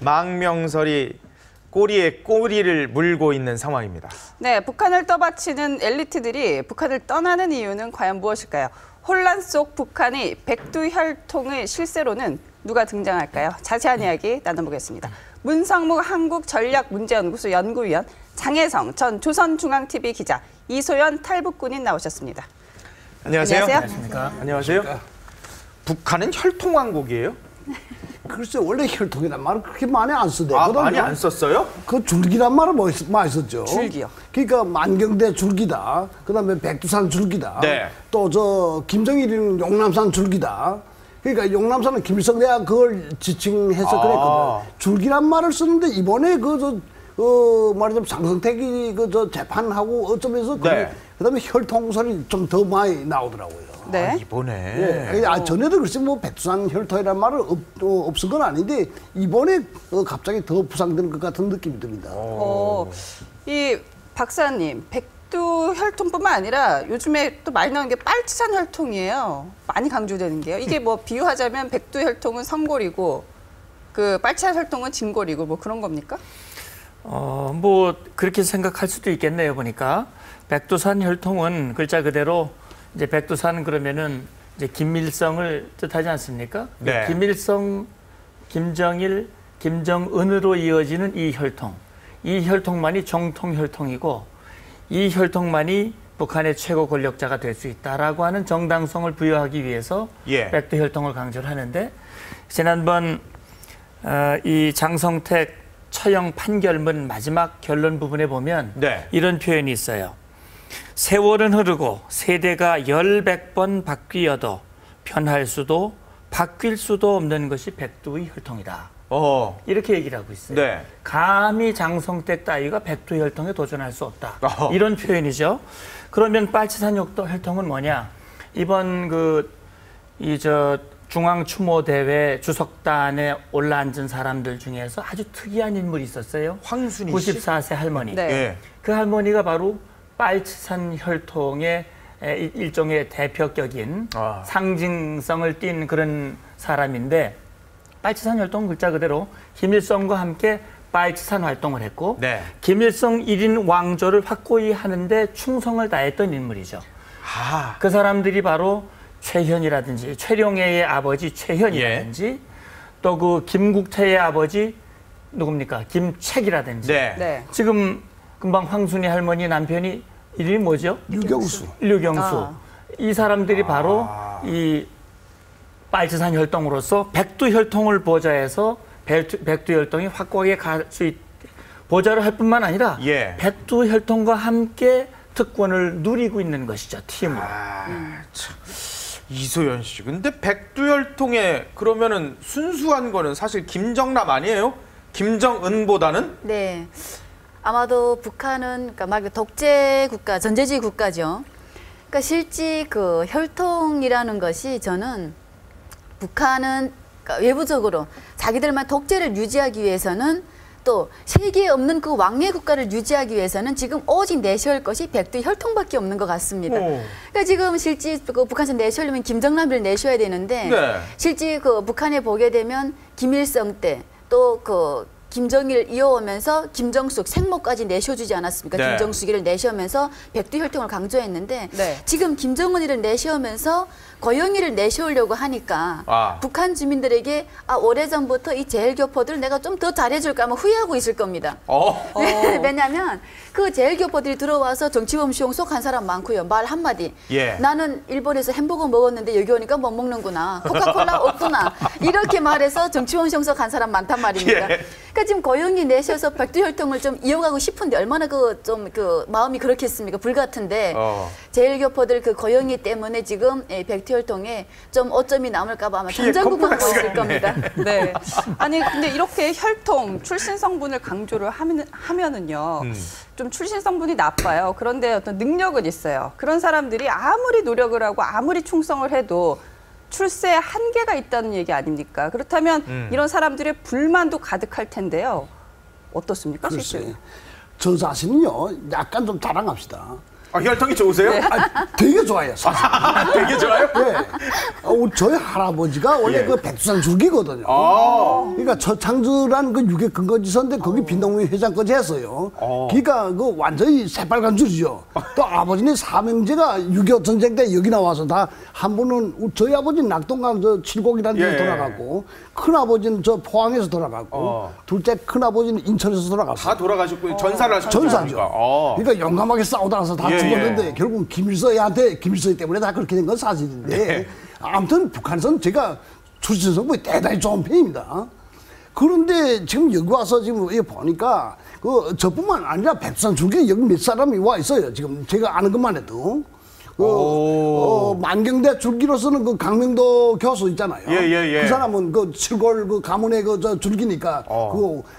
망명설이 꼬리에 꼬리를 물고 있는 상황입니다. 네, 북한을 떠받치는 엘리트들이 북한을 떠나는 이유는 과연 무엇일까요? 혼란 속 북한의 백두혈통의 실세로는 누가 등장할까요? 자세한 이야기 나눠보겠습니다. 문성무 한국전략문제연구소 연구위원, 장혜성 전 조선중앙TV 기자, 이소연 탈북군인 나오셨습니다. 안녕하세요. 안녕하세요. 안녕하세요. 북한은 혈통왕국이에요? 글쎄 원래 혈통이란 말을 그렇게 많이 안 쓰대. 많이 안 썼어요? 그 줄기란 말을 많이 썼죠. 줄기요. 그러니까 만경대 줄기다. 그다음에 백두산 줄기다. 네. 또 저 김정일이는 용남산 줄기다. 그러니까 용남산은 김일성대가 그걸 지칭해서 그랬거든. 줄기란 말을 쓰는데 이번에 말하자면 장성택이 저 재판하고 어쩌면서 네. 그다음에 혈통설이 좀 더 많이 나오더라고요. 네. 이번에. 예. 전에도 글쎄 뭐 백두산 혈통이라는 말은 없은 건 아닌데 이번에 갑자기 더 부상되는 것 같은 느낌이 듭니다. 이 박사님, 백두 혈통뿐만 아니라 요즘에 또 많이 나오는 게 빨치산 혈통이에요. 많이 강조되는 게요. 이게 뭐 비유하자면 백두 혈통은 섬골이고 그 빨치산 혈통은 진골이고 뭐 그런 겁니까? 뭐 그렇게 생각할 수도 있겠네요. 보니까 백두산 혈통은 글자 그대로 이제 백두산 그러면은 이제 김일성을 뜻하지 않습니까? 네. 김일성, 김정일, 김정은으로 이어지는 이 혈통. 이 혈통만이 정통 혈통이고 이 혈통만이 북한의 최고 권력자가 될 수 있다라고 하는 정당성을 부여하기 위해서 백두 혈통을 강조를 하는데 지난번 이 장성택 처형 판결문 마지막 결론 부분에 보면 이런 표현이 있어요. 세월은 흐르고 세대가 10~100번 바뀌어도 변할 수도 바뀔 수도 없는 것이 백두의 혈통이다. 이렇게 얘기를 하고 있어요. 네. 감히 장성택 따위가 백두 혈통에 도전할 수 없다. 이런 표현이죠. 그러면 빨치산 혈통은 뭐냐? 이번 중앙추모대회 주석단에 올라앉은 사람들 중에서 아주 특이한 인물이 있었어요. 황순이 씨? 94세 할머니. 네. 그 할머니가 바로 빨치산 혈통의 일종의 대표격인 상징성을 띈 그런 사람인데 빨치산 혈통은 글자 그대로 김일성과 함께 빨치산 활동을 했고 김일성 1인 왕조를 확고히 하는데 충성을 다했던 인물이죠. 그 사람들이 바로 최현이라든지 최룡해의 아버지 최현이라든지 또 그 김국태의 아버지 누굽니까? 김책이라든지 지금 금방 황순이 할머니 남편이 이름이 뭐죠? 류경수. 이 사람들이 바로 이 빨치산 혈통으로서 백두 혈통을 보좌해서 백두 혈통이 확고하게 갈 수 보좌를 할 뿐만 아니라 백두 혈통과 함께 특권을 누리고 있는 것이죠. 팀으로. 이소연 씨, 근데 백두혈통에 그러면은 순수한 거는 사실 김정남 아니에요? 김정은보다는? 네. 아마도 북한은 그러니까 막 독재 국가, 전제주의 국가죠. 그러니까 실제 그 혈통이라는 것이 저는 북한은 그러니까 외부적으로 자기들만 독재를 유지하기 위해서는 또 세계에 없는 그 왕래 국가를 유지하기 위해서는 지금 오직 내세울 것이 백두 혈통밖에 없는 것 같습니다. 그러니까 지금 실제 그 북한에서 내세우려면 김정남을 내셔야 되는데 실제 그 북한에 보게 되면 김일성 때 또 그 김정일 이어오면서 김정숙 생모까지 내셔주지 않았습니까? 김정숙이를 내셔오면서 백두 혈통을 강조했는데 지금 김정은이를 내셔오면서 고영희를 내세우려고 하니까 북한 주민들에게 오래전부터 이 제일교포들을 내가 좀 더 잘해줄까 하면 후회하고 있을 겁니다. 왜냐하면 그 제일교포들이 들어와서 정치범 수용 속한 사람 많고요. 말 한마디. 나는 일본에서 햄버거 먹었는데 여기 오니까 못 먹는구나. 코카콜라 없구나. 이렇게 말해서 정치범 수용 속한 사람 많단 말입니다. 그러니까 지금 고영희 내셔서 백두 혈통을 좀 이어가고 싶은데 얼마나 마음이 그렇겠습니까? 불같은데 제일교포들 그 고영희 때문에 지금 백두 혈통에 좀 오점이 남을까 봐 아마 전전긍긍하고 있을 겁니다. 네. 아니 근데 이렇게 혈통, 출신 성분을 강조를 하면은요. 좀 출신 성분이 나빠요. 그런데 어떤 능력은 있어요. 그런 사람들이 아무리 노력을 하고 아무리 충성을 해도 출세에 한계가 있다는 얘기 아닙니까? 그렇다면 이런 사람들의 불만도 가득할 텐데요. 어떻습니까? 글쎄, 저 자신은요, 약간 좀 자랑합시다. 혈통이 좋으세요? 되게 좋아요. 사실. 되게 좋아요? 예. 저희 할아버지가 원래 예. 그 백두산 줄기거든요. 그러니까 저창주란 그 유교 근거지서인데 거기 빈동리 회장까지 했어요. 그러니까 그 완전히 새빨간 줄이죠. 또 아버지는 삼형제가 6.25 전쟁 때 여기 나와서 다 한 분은 저희 아버지는 낙동강 저 칠곡이라는 데서 예. 돌아갔고 큰 아버지는 저 포항에서 돌아갔고 둘째 큰 아버지는 인천에서 돌아갔어요. 다 돌아가셨고 전사를 하셨죠. 전사죠. 그러니까 용감하게 싸우다가서 다 예, 죽었는데 예. 결국 김일성이 때문에 다 그렇게 된 건 사실인데 네. 아무튼 북한에서는 제가 출신 성분이 대단히 좋은 편입니다. 그런데 지금 여기 와서 지금 여기 보니까 그 저뿐만 아니라 백두산 줄기 여기 몇 사람이 와 있어요. 지금 제가 아는 것만 해도. 만경대 줄기로서는 그 강명도 교수 있잖아요. 예. 그 사람은 그 칠골 그 가문의 그 저 줄기니까.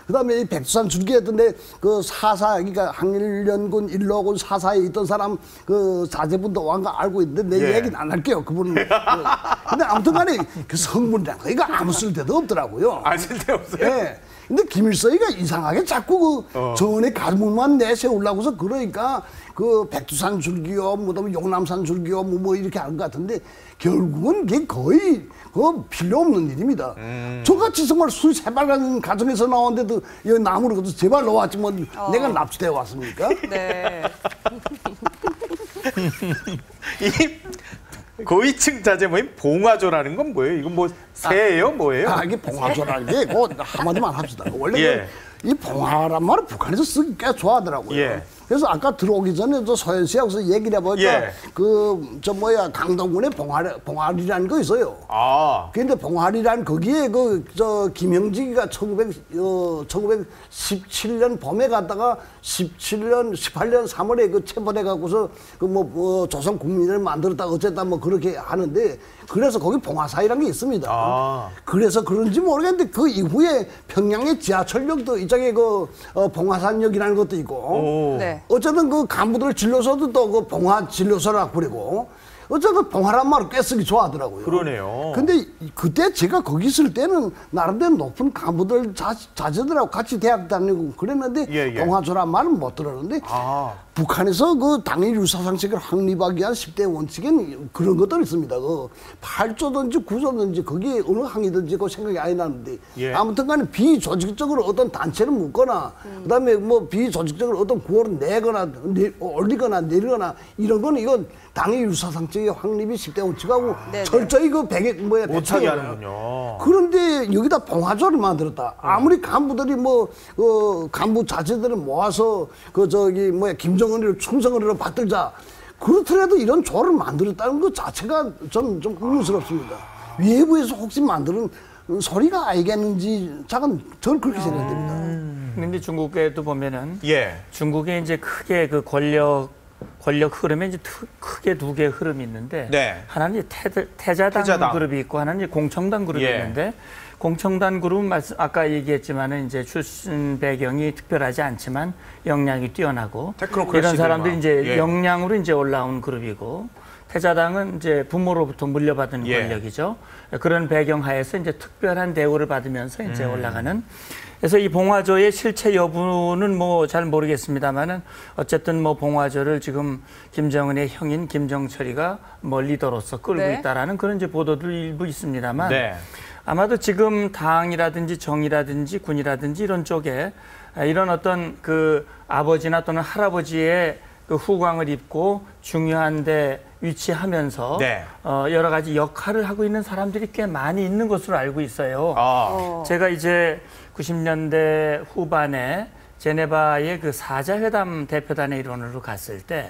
그다음에 이 백두산 줄기였던데 그 사사 그러니까 항일연군 일로군 사사에 있던 사람 그 사제분도 왕가 알고 있는데 내 예. 얘기는 안 할게요. 그분은. 근데 아무튼간에 그 성분이란 거 이거 아무 쓸데도 없더라고요. 쓸데없어요? 예. 근데 김일성이가 이상하게 자꾸 그 전에 가문만 내세우려고서 그러니까 그 백두산 줄기요, 뭐 용남산 줄기요, 뭐 이렇게 하는 것 같은데 결국은 그게 거의 그 필요 없는 일입니다. 저같이 정말 술 새빨간 가정에서 나왔는데도 여기 나무를 그래도 제발 넣어왔지 뭐 내가 납치되어 왔습니까? 네. 이 고위층 자제 모임 봉화조라는 건 뭐예요? 이건 뭐 새예요? 뭐예요? 이게 봉화조라는 게 그 한마디만 합시다. 원래 예. 이 봉화란 말을 북한에서 쓰기 꽤 좋아하더라고요. 예. 그래서 아까 들어오기 전에 저 소연 씨하고서 얘기를 해보니까 예. 강동군에 봉화리라는 거 있어요. 근데 봉화리란 거기에 저 김영직이가 1917년 봄에 갔다가 18년 3월에 그 체포돼 갖고서 조선 국민을 만들었다 어쨌다 뭐 그렇게 하는데 그래서 거기 봉화사이라는 게 있습니다. 그래서 그런지 모르겠는데 그 이후에 평양의 지하철역도 이쪽에 봉화산역이라는 것도 있고 네. 어쨌든 그 간부들 진료소도 또 그 봉화 진료소라고 그러고 어쨌든 봉화란 말을 꽤 쓰기 좋아하더라고요. 그러네요. 근데 그때 제가 거기 있을 때는 나름대로 높은 간부들 자제들하고 같이 대학 다니고 그랬는데 예. 봉화조란 말은 못 들었는데 북한에서 그 당일 유사상식을 확립하기 위한 10대 원칙엔 그런 것들이 있습니다. 그 8조든지 9조든지 거기에 어느 항이든지 그 생각이 안 나는데 예. 아무튼 간에 비조직적으로 어떤 단체를 묶거나 그다음에 뭐 비조직적으로 어떤 구호를 내거나 올리거나 내리거나 이런 거는 이건 당일 유사상식의 확립이 10대 원칙하고 철저히 그 못하게 하는군요. 그런데 여기다 봉화조를 만들었다. 아무리 간부들이 간부 자제들을 모아서 김정은을 충성을 받들자. 그렇더라도 이런 조를 만들었다는 것 자체가 저는 좀 의문스럽습니다. 외부에서 혹시 만드는 소리가 알겠는지 저는 그렇게 생각됩니다. 근데 중국에도 보면은 예. 중국에 이제 크게 그 권력 흐름에 이제 크게 두 개의 흐름이 있는데 네. 하나는 이제 태자당 그룹이 있고 하나는 이제 공청당 그룹이 예. 있는데 공청당 그룹은 아까 얘기했지만은 이제 출신 배경이 특별하지 않지만 역량이 뛰어나고 이런 사람들이 이제 역량으로 이제 올라온 그룹이고 태자당은 이제 부모로부터 물려받은 권력이죠. 그런 배경 하에서 이제 특별한 대우를 받으면서 이제 올라가는. 그래서 이 봉화조의 실체 여부는 뭐 잘 모르겠습니다만은 어쨌든 뭐 봉화조를 지금 김정은의 형인 김정철이가 뭐 리더로서 끌고 있다라는 그런 이제 보도들 일부 있습니다만 아마도 지금 당이라든지 정이라든지 군이라든지 이런 쪽에 이런 어떤 그 아버지나 또는 할아버지의 그 후광을 입고 중요한데 위치하면서 여러 가지 역할을 하고 있는 사람들이 꽤 많이 있는 것으로 알고 있어요. 제가 이제 90년대 후반에 제네바의 그 사자회담 대표단의 일원으로 갔을 때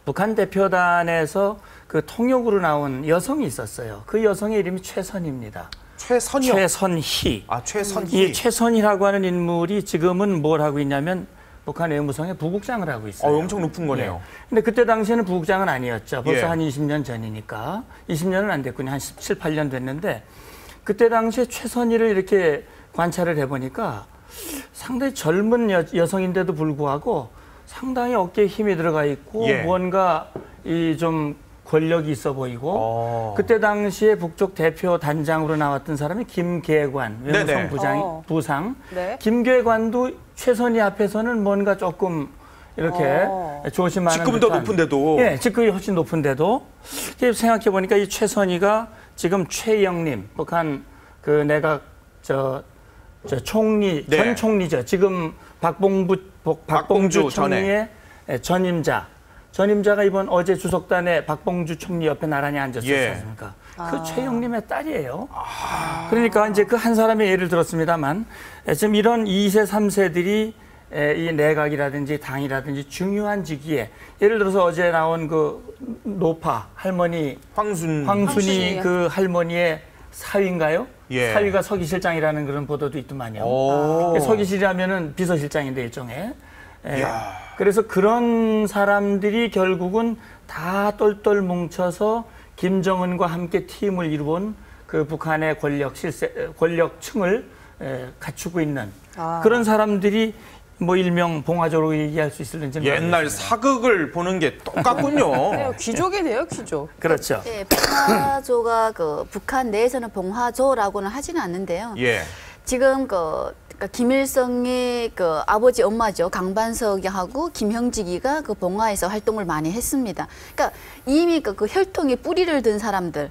북한 대표단에서 그 통역으로 나온 여성이 있었어요. 그 여성의 이름이 최선희입니다. 최선희요? 최선희. 최선희. 이 최선희라고 하는 인물이 지금은 뭘 하고 있냐면 북한 외무성의 부국장을 하고 있어요. 엄청 높은 거네요. 근데 그때 당시에는 부국장은 아니었죠. 벌써 한 20년 전이니까. 20년은 안 됐군요. 한 17, 18년 됐는데 그때 당시에 최선희를 이렇게 관찰을 해보니까 상당히 젊은 여성인데도 불구하고 상당히 어깨에 힘이 들어가 있고 무언가 좀 권력이 있어 보이고 그때 당시에 북쪽 대표 단장으로 나왔던 사람이 김계관 외무성 부상. 김계관도 최선희 앞에서는 뭔가 조금 이렇게 조심하는 직급은 더 듯한, 높은데도. 예, 직급이 훨씬 높은데도 생각해 보니까 이 최선희가 지금 최영림 북한 그 내각 저 총리 네. 전 총리죠. 지금 박봉주 총리의 전임자가 이번 어제 주석단에 박봉주 총리 옆에 나란히 앉았었지 예. 않습니까? 그 최영림의 딸이에요. 그러니까 이제 그 한 사람의 예를 들었습니다만 지금 이런 2세, 3세들이 이 내각이라든지 당이라든지 중요한 직위에 예를 들어서 어제 나온 그 노파 할머니 황순이 황순이요. 그 할머니의 사위인가요? 예. 사위가 서기실장이라는 그런 보도도 있더만요. 오. 서기실이라면은 비서실장인데 일종의. 예. 이야. 그래서 그런 사람들이 결국은 다 똘똘 뭉쳐서 김정은과 함께 팀을 이루온 그 북한의 권력층을 갖추고 있는 그런 사람들이 뭐 일명 봉화조로 얘기할 수 있을는지 옛날 사극을 보는 게 똑같군요. 귀족이네요, 귀족. 그렇죠. 네, 봉화조가 그 북한 내에서는 봉화조라고는 하지는 않는데요. 예. 지금 그러니까 김일성의 그 아버지 엄마죠. 강반석하고 김형직이가 그 봉화에서 활동을 많이 했습니다. 그러니까 이미 그 혈통의 뿌리를 든 사람들,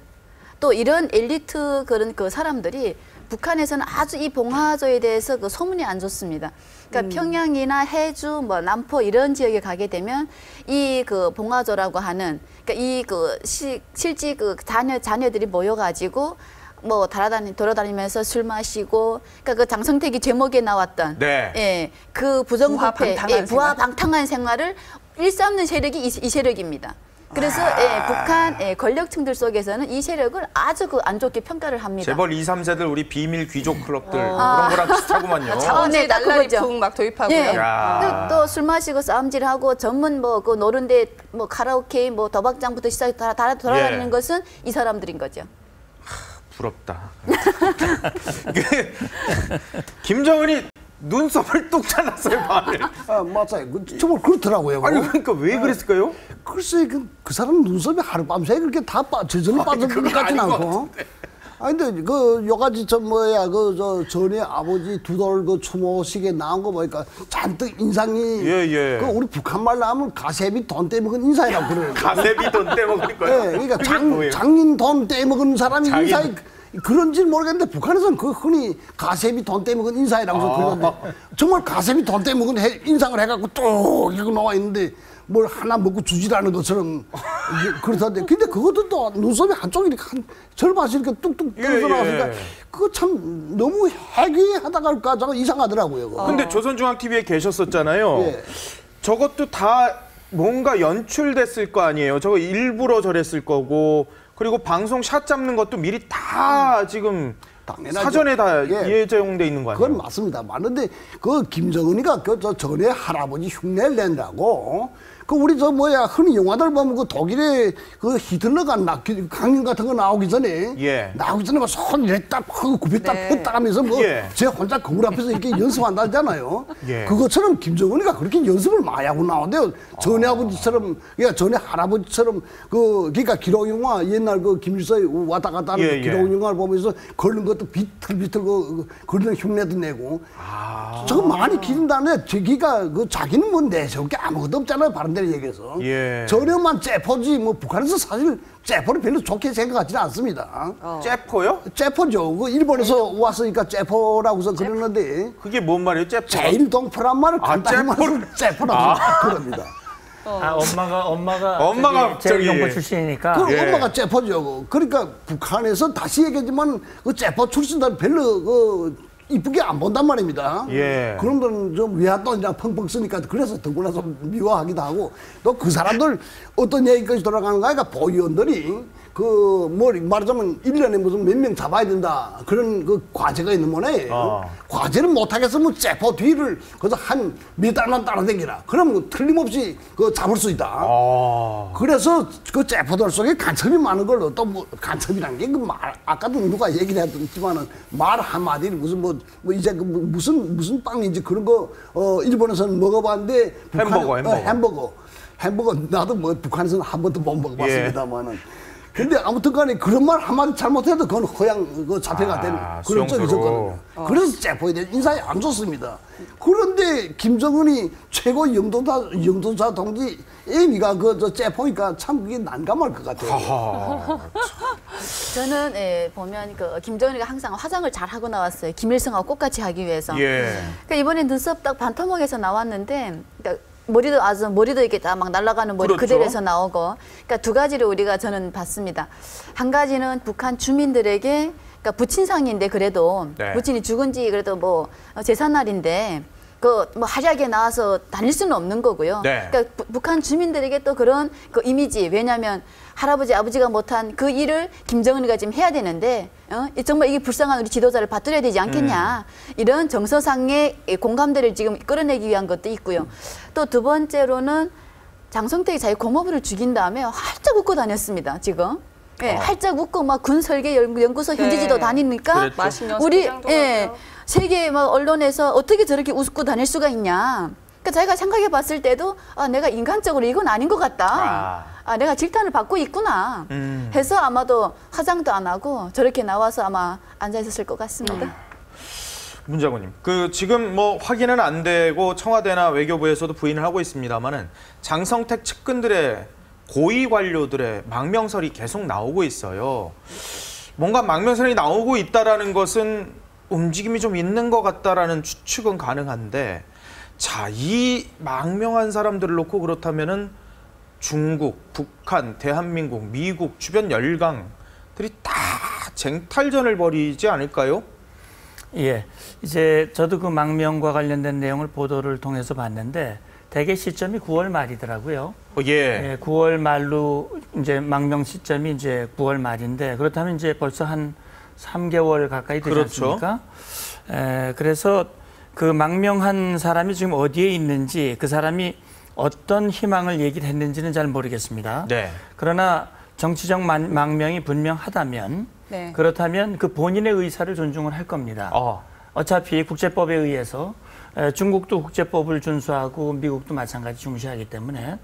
또 이런 엘리트 그런 그 사람들이 북한에서는 아주 이 봉화조에 대해서 그 소문이 안 좋습니다. 그러니까 평양이나 해주, 뭐 남포 이런 지역에 가게 되면 이 그 봉화조라고 하는 그러니까 이 그 실제 그 자녀들이 모여가지고 뭐 돌아다니면서 술 마시고 그러니까 그 장성택이 제목에 나왔던 네. 예, 그 부정부패, 부하 방탕한 생활을 일삼는 세력이 이 세력입니다. 그래서 북한 권력층들 속에서는 이 세력을 아주 그 안 좋게 평가를 합니다. 재벌 2, 3세들 우리 비밀 귀족 클럽들 그런 거랑 비슷하구만요. 자본주의 딱 그거죠. 날라리풍 막 도입하고요. 예. 야. 또 술 마시고 싸움질하고 전문 뭐 그 노는데 뭐 카라오케 뭐 도박장부터 시작해 다 돌아다니는 예. 것은 이 사람들인 거죠. 부럽다. 김정은이 눈썹을 뚝 잘랐어요, 발을. 아, 맞아요. 정말 그렇더라고요. 아니 그러니까 왜 그랬을까요? 글쎄, 그 사람 눈썹이 하룻밤새 그렇게 다 저절로 빠질 것 그건 같지는 아닌 것 않고. 아니, 근데 요가지 전에 아버지 두돌 그 추모식에 나온 거 보니까 잔뜩 인상이. 예. 그 우리 북한 말로 하면 가세비 돈 떼먹은 인사이라고 그래요. 가세비 돈 떼먹을 거예요. 예, 그러니까 그게 뭐예요? 장인 돈 떼먹은 사람이 장인. 인사이 그런지 모르겠는데 북한에서는 그 흔히 가세비 돈 떼먹은 인사이라고 그러는데 정말 가세비 돈 떼먹은 인상을 해갖고 또 이거 나와 있는데 뭘 하나 먹고 주지라는 것처럼 그렇다는데 근데 그것도 또 눈썹이 한쪽이 이렇게 한 절반씩 이렇게 뚝뚝 떨어져 나왔으니까 그거 참 너무 해괴하다가 할까 저거 이상하더라고요. 그거. 근데 조선중앙TV에 계셨었잖아요. 예. 저것도 다 뭔가 연출됐을 거 아니에요. 저거 일부러 저랬을 거고 그리고 방송 샷 잡는 것도 미리 다 지금 당연하죠. 사전에 다 예. 예정돼 있는 거 아니에요? 그건 맞습니다. 맞는데 그 김정은이가 저 전에 할아버지 흉내를 낸다고 그 우리 흔히 영화들 보면 그 독일의 그 히틀러가 강연 같은 거 나오기 전에 나오기 전에 막 손 이렇게 딱 하고 굽이 딱 폈다 하면서 제 혼자 거울 앞에서 이렇게 연습한다잖아요. 그것처럼 김정은이가 그렇게 연습을 많이 하고 나오는데요. 전에 아버지처럼 그러니까 전에 할아버지처럼 그러니까 기록 영화 옛날 그 김일성이 왔다 갔다 하는 그 기록 영화를 보면서 걸는 것도 비틀비틀 그런 흉내도 내고 저거 많이 기른다는데 저기가 그 자기는 뭐 내세울 게 아무것도 없잖아요. 바른대로 얘기해서 전혀만 째포지 뭐 북한에서 사실 째포를 별로 좋게 생각하지는 않습니다. 째포요? 째포죠. 그 일본에서 왔으니까 째포라고서 그러는데 그게 뭔 말이에요? 째포? 제일동포란 말을 간단히 말해서 째포라고 그럽니다. 엄마가 제일동포 출신이니까. 그 엄마가 째포죠. 그러니까 북한에서 다시 얘기하지만 그 째포 출신들 별로 이쁘게 안 본단 말입니다. 그놈들은 좀 외화돈이랑 펑펑 쓰니까 그래서 더구나 좀 미워하기도 하고 또 그 사람들 어떤 얘기까지 돌아가는가 하니까 보위원들이 말하자면 1년에 무슨 몇 명 잡아야 된다. 그런 그 과제가 있는 모양이에요. 과제를 못하겠으면 째포 뒤를 그래서 한 몇 달만 따라다니라. 그러면 틀림없이 잡을 수 있다. 그래서 그 째포들 속에 간첩이 많은 걸로 또 간첩이란 게 아까도 누가 얘기를 했지만은 말 한마디를 무슨 이제 무슨 빵인지 그런 거 일본에서는 먹어봤는데 햄버거 나도 북한에서는 한 번도 못 먹어봤습니다만은 근데 아무튼 간에 그런 말 한마디 잘못해도 그건 허양 그 자폐가 되는 그런 적이 있었거든요. 그래서 체포에 대한 인상이 안 좋습니다. 그런데 김정은이 최고 영도자 동지 애미가 그 체포니까 참 그게 난감할 것 같아요. 저는 보면 그 김정은이가 항상 화장을 잘 하고 나왔어요. 김일성하고 똑같이 하기 위해서. 예. 그러니까 이번에 눈썹 딱 반토막에서 나왔는데, 그러니까 머리도 이렇게 다 막 날아가는 머리 그렇죠. 그대로 해서 나오고, 그러니까 두 가지를 우리가 저는 봤습니다. 한 가지는 북한 주민들에게, 그러니까 부친상인데 그래도 네. 부친이 죽은 지 그래도 뭐 제삿날인데. 그 뭐 화려하게 나와서 다닐 수는 없는 거고요. 네. 그러니까 북한 주민들에게 또 그런 그 이미지, 왜냐하면 할아버지 아버지가 못한 그 일을 김정은이가 지금 해야 되는데 정말 이게 불쌍한 우리 지도자를 받들어야 되지 않겠냐, 이런 정서상의 공감대를 지금 끌어내기 위한 것도 있고요. 또 두 번째로는 장성택이 자기 고모부를 죽인 다음에 활짝 웃고 다녔습니다. 지금. 예, 활짝 웃고 막 군설계 연구소 현지지도 네. 다니니까 그랬죠. 맛있는 우리 연습장도 예, 가고요. 세계 막 언론에서 어떻게 저렇게 웃고 다닐 수가 있냐. 그러니까 자기가 생각해 봤을 때도 내가 인간적으로 이건 아닌 것 같다. 내가 질타를 받고 있구나. 해서 아마도 화장도 안 하고 저렇게 나와서 아마 앉아 있었을 것 같습니다. 문자고님, 그 지금 뭐 확인은 안 되고 청와대나 외교부에서도 부인을 하고 있습니다만은 장성택 측근들의 고위 관료들의 망명설이 계속 나오고 있어요. 뭔가 망명설이 나오고 있다라는 것은 움직임이 좀 있는 것 같다라는 추측은 가능한데, 자, 이 망명한 사람들을 놓고 그렇다면은 중국, 북한, 대한민국, 미국 주변 열강들이 다 쟁탈전을 벌이지 않을까요? 예, 이제 저도 그 망명과 관련된 내용을 보도를 통해서 봤는데 대개 시점이 9월 말이더라고요. 예. 예, 9월 말로 이제 망명 시점이 이제 9월 말인데, 그렇다면 이제 벌써 한 3개월 가까이 되지 그렇죠. 않습니까? 그래서 그 망명한 사람이 지금 어디에 있는지, 그 사람이 어떤 희망을 얘기를 했는지는 잘 모르겠습니다. 네. 그러나 정치적 망명이 분명하다면, 네. 그렇다면 그 본인의 의사를 존중을 할 겁니다. 어차피 국제법에 의해서 중국도 국제법을 준수하고 미국도 마찬가지 중시하기 때문에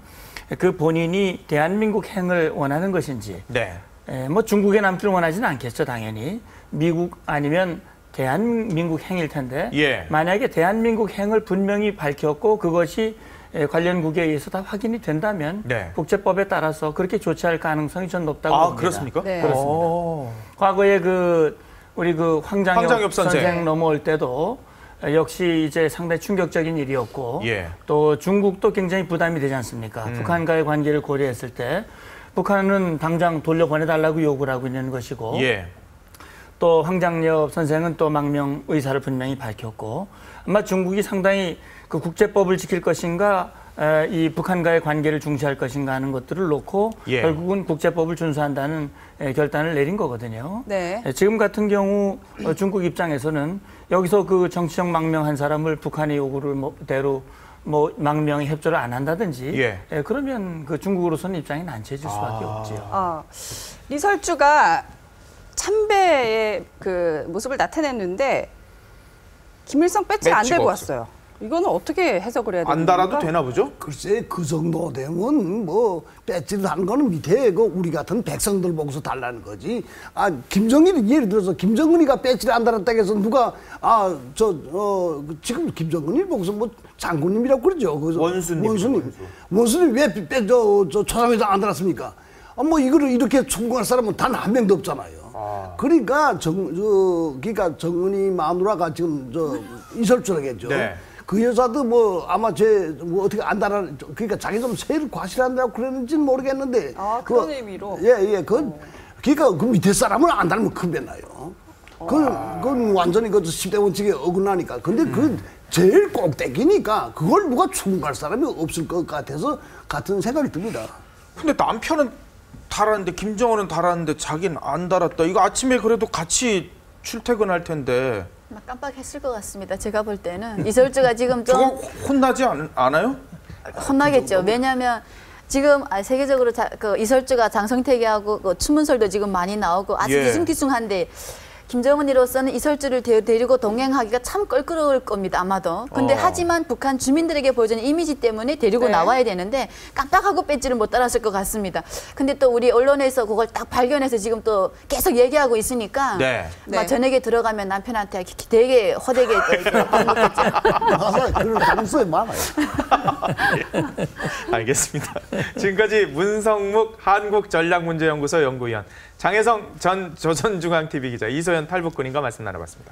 그 본인이 대한민국 행을 원하는 것인지, 네. 뭐 중국의 남기를 원하지는 않겠죠, 당연히. 미국 아니면 대한민국 행일 텐데, 예. 만약에 대한민국 행을 분명히 밝혔고 그것이 관련국에 의해서 다 확인이 된다면 네. 국제법에 따라서 그렇게 조치할 가능성이 전 높다고 봅니다. 그렇습니까? 네. 그렇습니다. 과거에 우리 황장엽 선생 넘어올 때도 역시 이제 상당히 충격적인 일이었고, 예. 또 중국도 굉장히 부담이 되지 않습니까? 북한과의 관계를 고려했을 때 북한은 당장 돌려보내달라고 요구를 하고 있는 것이고, 예. 또 황장엽 선생은 또 망명 의사를 분명히 밝혔고, 아마 중국이 상당히 그 국제법을 지킬 것인가, 이 북한과의 관계를 중시할 것인가 하는 것들을 놓고 예. 결국은 국제법을 준수한다는 결단을 내린 거거든요. 네. 지금 같은 경우 중국 입장에서는 여기서 그 정치적 망명한 사람을 북한의 요구를 대로 망명에 협조를 안 한다든지, 예. 그러면 그 중국으로서는 입장이 난처해질 수밖에 없지요. 리설주가 참배의 그 모습을 나타냈는데 김일성 배지 안 배지가 들고 없어요. 왔어요. 이거는 어떻게 해석을 해야 되는 안 달아도 겁니까? 되나 보죠? 글쎄 그 정도 되면 뭐 배지를 하는 거는 밑에 그 우리 같은 백성들 보고서 달라는 거지. 김정일이 예를 들어서 김정은이가 배지를 안 달았다고 해서 누가 지금 김정은이 보고서 뭐 장군님이라고 그러죠. 원수님 왜 초상회장 안 달았습니까? 뭐 이거를 이렇게 충고할 사람은 단 한 명도 없잖아요. 그러니까 그러니까 정은이 마누라가 지금 이설주라고 했죠. 네. 그 여자도 뭐 아마 어떻게 안 달아, 그러니까 자기 좀 세를 과실한다고 그랬는지는 모르겠는데. 그런 의미로. 예. 그러니까 그 밑에 사람을 안 달면 큰배 나요. 그건 완전히 그 10대 원칙에 어긋나니까. 근데 그 제일 꼭대기니까 그걸 누가 충고할 사람이 없을 것 같아서 같은 생각이 듭니다. 근데 남편은 달았는데 김정은은 달았는데 자기는 안 달았다. 이거 아침에 그래도 같이 출퇴근할 텐데. 깜빡했을 것 같습니다. 제가 볼 때는 이설주가 지금 좀 저거 혼나지 않아요? 혼나겠죠. 왜냐하면 지금 세계적으로 그 이설주가 장성택이하고 그 추문설도 지금 많이 나오고 아주 예. 뒤숭뒤숭한데 김정은이로서는 이설주를 데리고 동행하기가 참 껄끄러울 겁니다. 아마도. 근데 하지만 북한 주민들에게 보여주는 이미지 때문에 데리고 네. 나와야 되는데 깜빡하고 뺏지를 못 따랐을 것 같습니다. 근데 또 우리 언론에서 그걸 딱 발견해서 지금 또 계속 얘기하고 있으니까 네. 막 저녁에 들어가면 남편한테 되게 허되게 가서 그럴 가능성이 많아요. 알겠습니다. 지금까지 문성묵 한국전략문제연구소 연구위원, 장혜성 전 조선중앙TV 기자, 이소연 탈북군인과 말씀 나눠봤습니다.